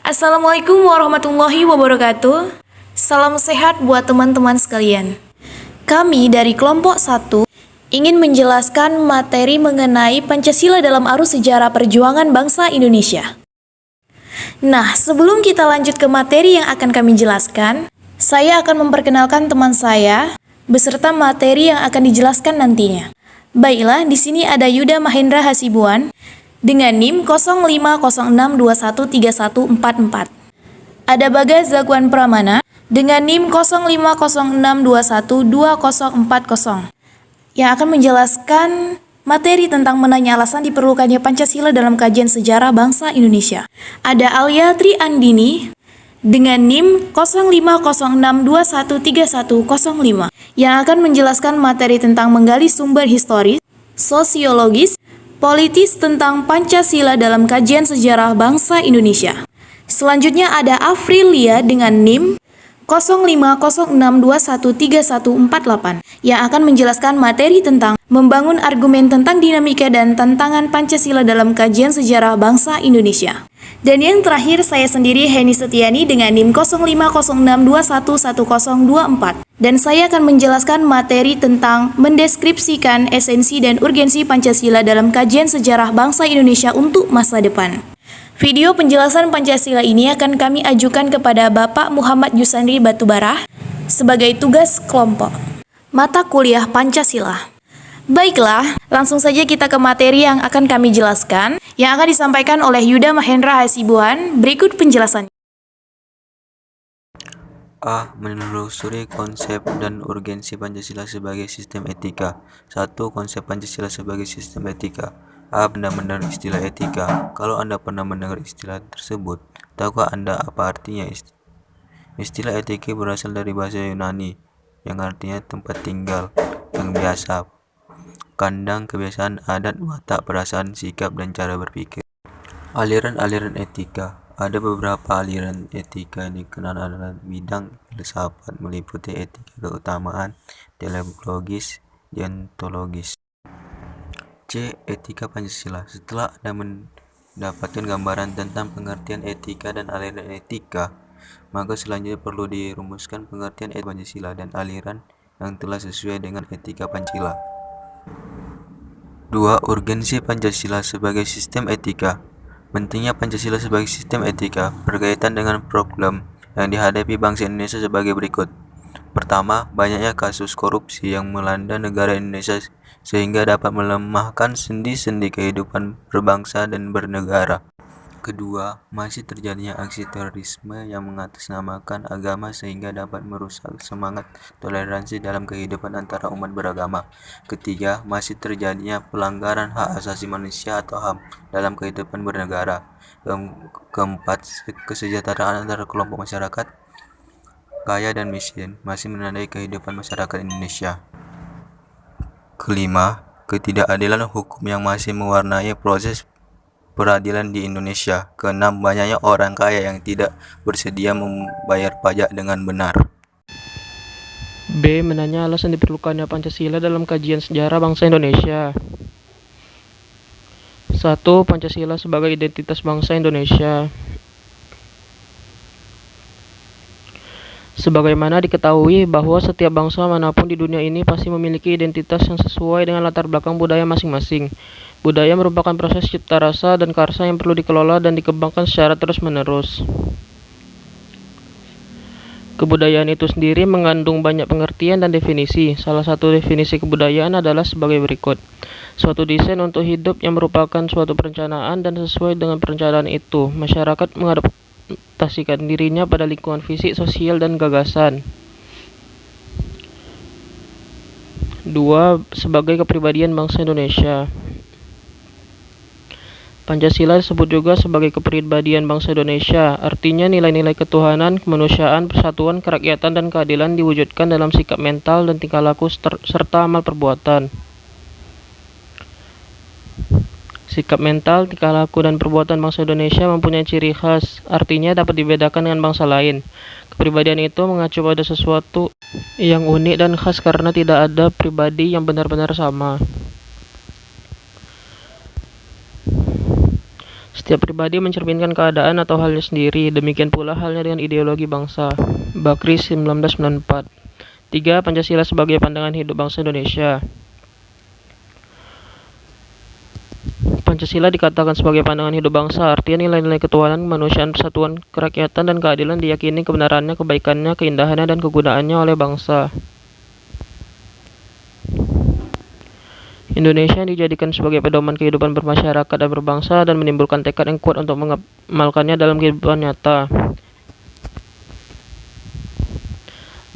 Assalamualaikum warahmatullahi wabarakatuh. Salam sehat buat teman-teman sekalian. Kami dari kelompok 1 ingin menjelaskan materi mengenai Pancasila dalam arus sejarah perjuangan bangsa Indonesia. Nah, sebelum kita lanjut ke materi yang akan kami jelaskan, saya akan memperkenalkan teman saya beserta materi yang akan dijelaskan nantinya. Baiklah, di sini ada Yuda Mahendra Hasibuan dengan NIM 0506213144. Ada Bagas Zaguan Pramana dengan NIM 0506212040 yang akan menjelaskan materi tentang menanya alasan diperlukannya Pancasila dalam kajian sejarah bangsa Indonesia. Ada Alia Triandini dengan NIM 0506213105 yang akan menjelaskan materi tentang menggali sumber historis, sosiologis, politis tentang Pancasila dalam kajian sejarah bangsa Indonesia. Selanjutnya ada Afrilia dengan NIM 0506213148 yang akan menjelaskan materi tentang membangun argumen tentang dinamika dan tantangan Pancasila dalam kajian sejarah bangsa Indonesia. Dan yang terakhir saya sendiri Heni Setiani dengan NIM 0506211024 dan saya akan menjelaskan materi tentang mendeskripsikan esensi dan urgensi Pancasila dalam kajian sejarah bangsa Indonesia untuk masa depan. Video penjelasan Pancasila ini akan kami ajukan kepada Bapak Muhammad Yusandri Batubara sebagai tugas kelompok mata kuliah Pancasila. Baiklah, langsung saja kita ke materi yang akan kami jelaskan, yang akan disampaikan oleh Yuda Mahendra Hasibuan. Berikut penjelasannya. A. Menelusuri konsep dan urgensi Pancasila sebagai sistem etika. 1. Konsep Pancasila sebagai sistem etika. A. Benar-benar istilah etika. Kalau Anda pernah mendengar istilah tersebut, tahukah Anda apa artinya? Istilah etika berasal dari bahasa Yunani, yang artinya tempat tinggal yang biasa, kandang, kebiasaan, adat, watak, perasaan, sikap, dan cara berpikir. Aliran-aliran etika. Ada beberapa aliran etika yang dikenal adalah bidang filsafat, meliputi etika keutamaan, teleologis, deontologis. C. Etika Pancasila. Setelah Anda mendapatkan gambaran tentang pengertian etika dan aliran etika, maka selanjutnya perlu dirumuskan pengertian etika Pancasila dan aliran yang telah sesuai dengan etika Pancasila. 2. Urgensi Pancasila sebagai sistem etika. Pentingnya Pancasila sebagai sistem etika berkaitan dengan problem yang dihadapi bangsa Indonesia sebagai berikut. Pertama, banyaknya kasus korupsi yang melanda negara Indonesia sehingga dapat melemahkan sendi-sendi kehidupan berbangsa dan bernegara. Kedua, masih terjadinya aksi terorisme yang mengatasnamakan agama sehingga dapat merusak semangat toleransi dalam kehidupan antara umat beragama. Ketiga, masih terjadinya pelanggaran hak asasi manusia atau HAM dalam kehidupan bernegara. Keempat, kesejahteraan antara kelompok masyarakat kaya dan miskin masih menandai kehidupan masyarakat Indonesia. Kelima, ketidakadilan hukum yang masih mewarnai proses peradilan di Indonesia. Keenam, banyaknya orang kaya yang tidak bersedia membayar pajak dengan benar. B. Menanya alasan diperlukannya Pancasila dalam kajian sejarah bangsa Indonesia. 1. Pancasila sebagai identitas bangsa Indonesia. Sebagaimana diketahui bahwa setiap bangsa manapun di dunia ini pasti memiliki identitas yang sesuai dengan latar belakang budaya masing-masing. Budaya merupakan proses cipta rasa dan karsa yang perlu dikelola dan dikembangkan secara terus-menerus. Kebudayaan itu sendiri mengandung banyak pengertian dan definisi. Salah satu definisi kebudayaan adalah sebagai berikut. Suatu desain untuk hidup yang merupakan suatu perencanaan dan sesuai dengan perencanaan itu, masyarakat mengadaptasikan dirinya pada lingkungan fisik, sosial, dan gagasan. 2. Sebagai kepribadian bangsa Indonesia. Pancasila disebut juga sebagai kepribadian bangsa Indonesia, artinya nilai-nilai ketuhanan, kemanusiaan, persatuan, kerakyatan, dan keadilan diwujudkan dalam sikap mental dan tingkah laku serta amal perbuatan. Sikap mental, tingkah laku, dan perbuatan bangsa Indonesia mempunyai ciri khas, artinya dapat dibedakan dengan bangsa lain. Kepribadian itu mengacu pada sesuatu yang unik dan khas karena tidak ada pribadi yang benar-benar sama. Setiap pribadi mencerminkan keadaan atau halnya sendiri, demikian pula halnya dengan ideologi bangsa. Bakri 1994. 3. Pancasila sebagai pandangan hidup bangsa Indonesia. Pancasila dikatakan sebagai pandangan hidup bangsa, artinya nilai-nilai ketuhanan, kemanusiaan, persatuan, kerakyatan, dan keadilan diyakini kebenarannya, kebaikannya, keindahannya, dan kegunaannya oleh bangsa Indonesia yang dijadikan sebagai pedoman kehidupan bermasyarakat dan berbangsa dan menimbulkan tekad yang kuat untuk mengamalkannya dalam kehidupan nyata.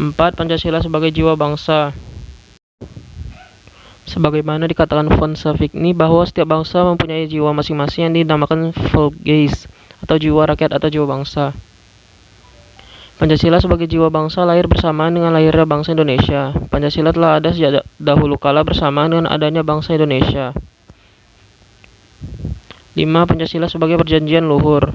4. Pancasila sebagai jiwa bangsa. Sebagaimana dikatakan von Savigny bahwa setiap bangsa mempunyai jiwa masing-masing yang dinamakan Volksgeist atau jiwa rakyat atau jiwa bangsa. Pancasila sebagai jiwa bangsa lahir bersamaan dengan lahirnya bangsa Indonesia. Pancasila telah ada sejak dahulu kala bersamaan dengan adanya bangsa Indonesia. 5. Pancasila sebagai perjanjian luhur.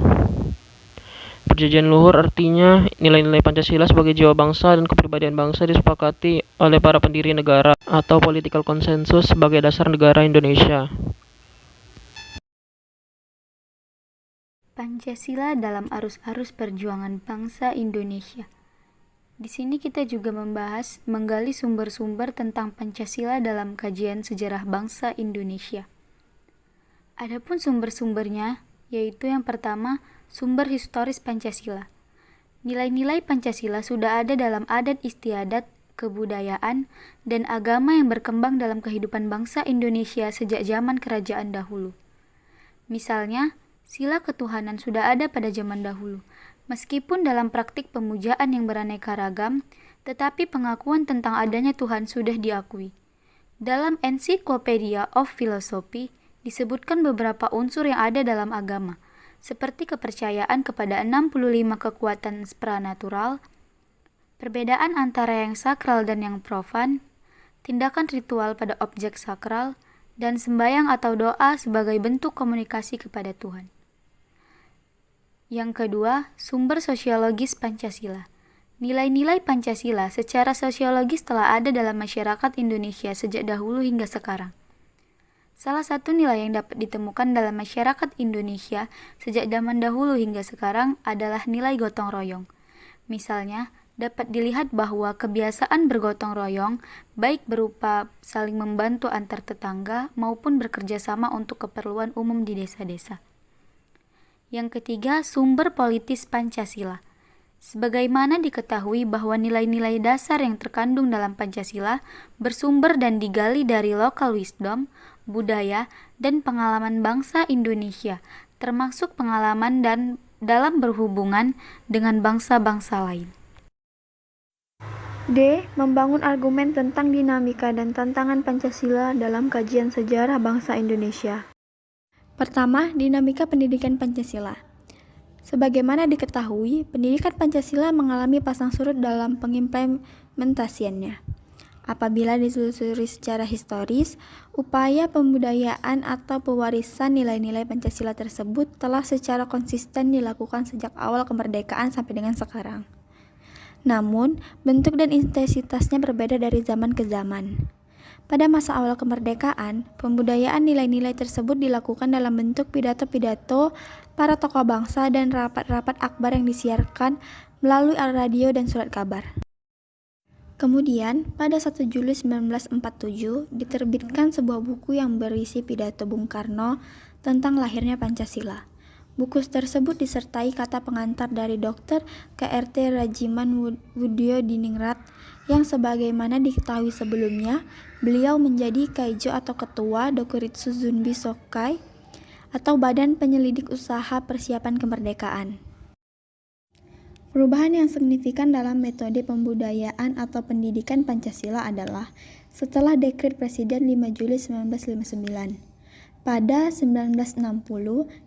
Perjanjian luhur artinya nilai-nilai Pancasila sebagai jiwa bangsa dan kepribadian bangsa disepakati oleh para pendiri negara atau political consensus sebagai dasar negara Indonesia. Pancasila dalam arus-arus perjuangan bangsa Indonesia. Di sini kita juga menggali sumber-sumber tentang Pancasila dalam kajian sejarah bangsa Indonesia. Adapun sumber-sumbernya, yaitu yang pertama, sumber historis Pancasila. Nilai-nilai Pancasila sudah ada dalam adat istiadat, kebudayaan, dan agama yang berkembang dalam kehidupan bangsa Indonesia sejak zaman kerajaan dahulu. Misalnya, sila ketuhanan sudah ada pada zaman dahulu. Meskipun dalam praktik pemujaan yang beraneka ragam, tetapi pengakuan tentang adanya Tuhan sudah diakui. Dalam Encyclopedia of Philosophy disebutkan beberapa unsur yang ada dalam agama, seperti kepercayaan kepada 65 kekuatan supranatural, perbedaan antara yang sakral dan yang profan, tindakan ritual pada objek sakral, dan sembahyang atau doa sebagai bentuk komunikasi kepada Tuhan. Yang kedua, sumber sosiologis Pancasila. Nilai-nilai Pancasila secara sosiologis telah ada dalam masyarakat Indonesia sejak dahulu hingga sekarang. Salah satu nilai yang dapat ditemukan dalam masyarakat Indonesia sejak zaman dahulu hingga sekarang adalah nilai gotong royong. Misalnya, dapat dilihat bahwa kebiasaan bergotong royong, baik berupa saling membantu antar tetangga maupun bekerja sama untuk keperluan umum di desa-desa. Yang ketiga, sumber politis Pancasila. Sebagaimana diketahui bahwa nilai-nilai dasar yang terkandung dalam Pancasila bersumber dan digali dari local wisdom, budaya, dan pengalaman bangsa Indonesia, termasuk pengalaman dan dalam berhubungan dengan bangsa-bangsa lain. D. Membangun argumen tentang dinamika dan tantangan Pancasila dalam kajian sejarah bangsa Indonesia. Pertama, dinamika pendidikan Pancasila. Sebagaimana diketahui, pendidikan Pancasila mengalami pasang surut dalam pengimplementasiannya. Apabila ditelusuri secara historis, upaya pembudayaan atau pewarisan nilai-nilai Pancasila tersebut telah secara konsisten dilakukan sejak awal kemerdekaan sampai dengan sekarang. Namun, bentuk dan intensitasnya berbeda dari zaman ke zaman. Pada masa awal kemerdekaan, pembudayaan nilai-nilai tersebut dilakukan dalam bentuk pidato-pidato para tokoh bangsa dan rapat-rapat akbar yang disiarkan melalui radio dan surat kabar. Kemudian, pada 1 Juli 1947, diterbitkan sebuah buku yang berisi pidato Bung Karno tentang lahirnya Pancasila. Buku tersebut disertai kata pengantar dari Dr. K.R.T. Rajiman Wudyodiningrat yang sebagaimana diketahui sebelumnya, beliau menjadi Kaijo atau Ketua Dokuritsu Zunbi Sokai atau Badan Penyelidik Usaha Persiapan Kemerdekaan. Perubahan yang signifikan dalam metode pembudayaan atau pendidikan Pancasila adalah setelah Dekret Presiden 5 Juli 1959. Pada 1960,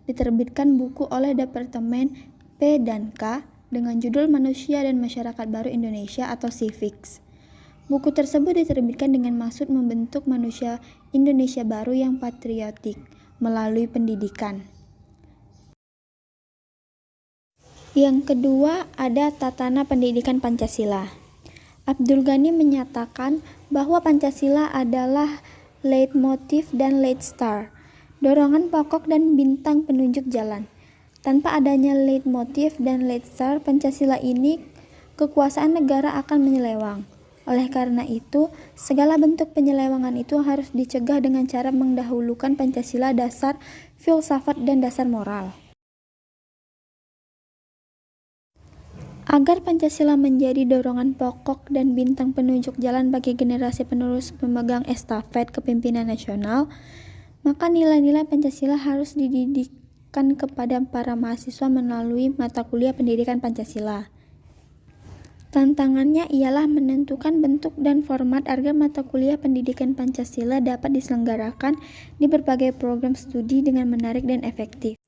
diterbitkan buku oleh Departemen P dan K dengan judul Manusia dan Masyarakat Baru Indonesia atau Civics. Buku tersebut diterbitkan dengan maksud membentuk manusia Indonesia baru yang patriotik melalui pendidikan. Yang kedua, ada Tatana Pendidikan Pancasila. Abdul Ghani menyatakan bahwa Pancasila adalah leitmotif dan leitstar, dorongan pokok dan bintang penunjuk jalan. Tanpa adanya leitmotif dan leitsar Pancasila ini, kekuasaan negara akan menyelewang. Oleh karena itu, segala bentuk penyelewangan itu harus dicegah dengan cara mendahulukan Pancasila dasar filsafat dan dasar moral. Agar Pancasila menjadi dorongan pokok dan bintang penunjuk jalan bagi generasi penerus pemegang estafet kepemimpinan nasional, maka nilai-nilai Pancasila harus dididikkan kepada para mahasiswa melalui mata kuliah pendidikan Pancasila. Tantangannya ialah menentukan bentuk dan format agar mata kuliah pendidikan Pancasila dapat diselenggarakan di berbagai program studi dengan menarik dan efektif.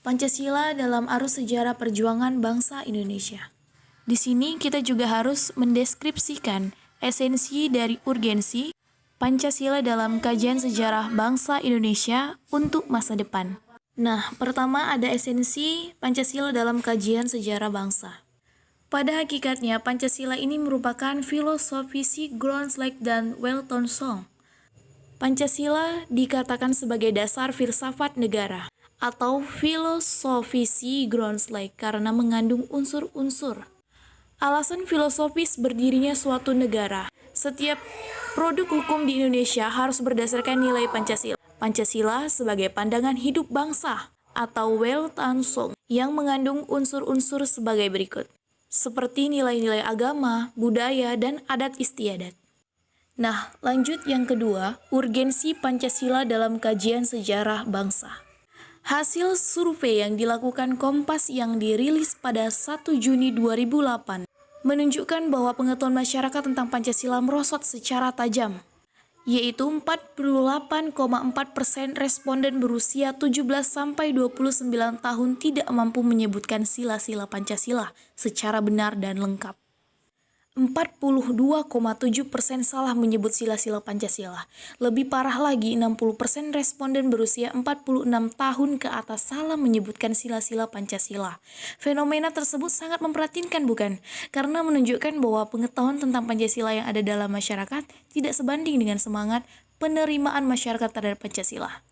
Pancasila dalam arus sejarah perjuangan bangsa Indonesia. Di sini kita juga harus mendeskripsikan esensi dari urgensi Pancasila dalam kajian sejarah bangsa Indonesia untuk masa depan. Nah, pertama ada esensi Pancasila dalam kajian sejarah bangsa. Pada hakikatnya, Pancasila ini merupakan filosofisi Groundslike dan Weltanschauung. Pancasila dikatakan sebagai dasar filsafat negara atau filosofisi Groundslike karena mengandung unsur-unsur. Alasan filosofis berdirinya suatu negara. Setiap produk hukum di Indonesia harus berdasarkan nilai Pancasila. Pancasila sebagai pandangan hidup bangsa atau Weltanschauung yang mengandung unsur-unsur sebagai berikut. Seperti nilai-nilai agama, budaya, dan adat istiadat. Nah, lanjut yang kedua, urgensi Pancasila dalam kajian sejarah bangsa. Hasil survei yang dilakukan Kompas yang dirilis pada 1 Juni 2008 menunjukkan bahwa pengetahuan masyarakat tentang Pancasila merosot secara tajam, yaitu 48,4% responden berusia 17-29 tahun tidak mampu menyebutkan sila-sila Pancasila secara benar dan lengkap. 42,7% salah menyebut sila-sila Pancasila. Lebih parah lagi, 60% responden berusia 46 tahun ke atas salah menyebutkan sila-sila Pancasila. Fenomena tersebut sangat memprihatinkan, bukan? Karena menunjukkan bahwa pengetahuan tentang Pancasila yang ada dalam masyarakat tidak sebanding dengan semangat penerimaan masyarakat terhadap Pancasila.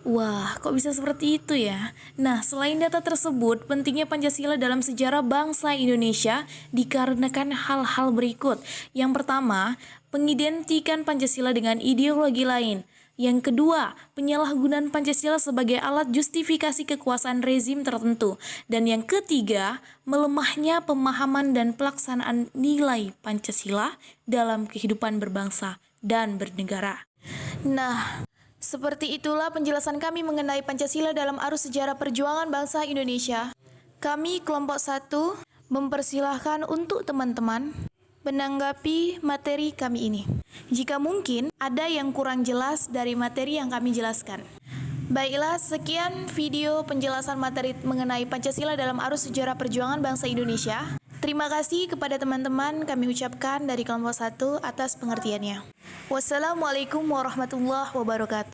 Wah, kok bisa seperti itu ya? Nah, selain data tersebut, pentingnya Pancasila dalam sejarah bangsa Indonesia dikarenakan hal-hal berikut. Yang pertama, pengidentikan Pancasila dengan ideologi lain. Yang kedua, penyalahgunaan Pancasila sebagai alat justifikasi kekuasaan rezim tertentu. Dan yang ketiga, melemahnya pemahaman dan pelaksanaan nilai Pancasila dalam kehidupan berbangsa dan bernegara. Nah, seperti itulah penjelasan kami mengenai Pancasila dalam arus sejarah perjuangan bangsa Indonesia. Kami kelompok 1 mempersilahkan untuk teman-teman menanggapi materi kami ini. Jika mungkin ada yang kurang jelas dari materi yang kami jelaskan. Baiklah, sekian video penjelasan materi mengenai Pancasila dalam arus sejarah perjuangan bangsa Indonesia. Terima kasih kepada teman-teman kami ucapkan dari kelompok 1 atas pengertiannya. Wassalamualaikum warahmatullahi wabarakatuh.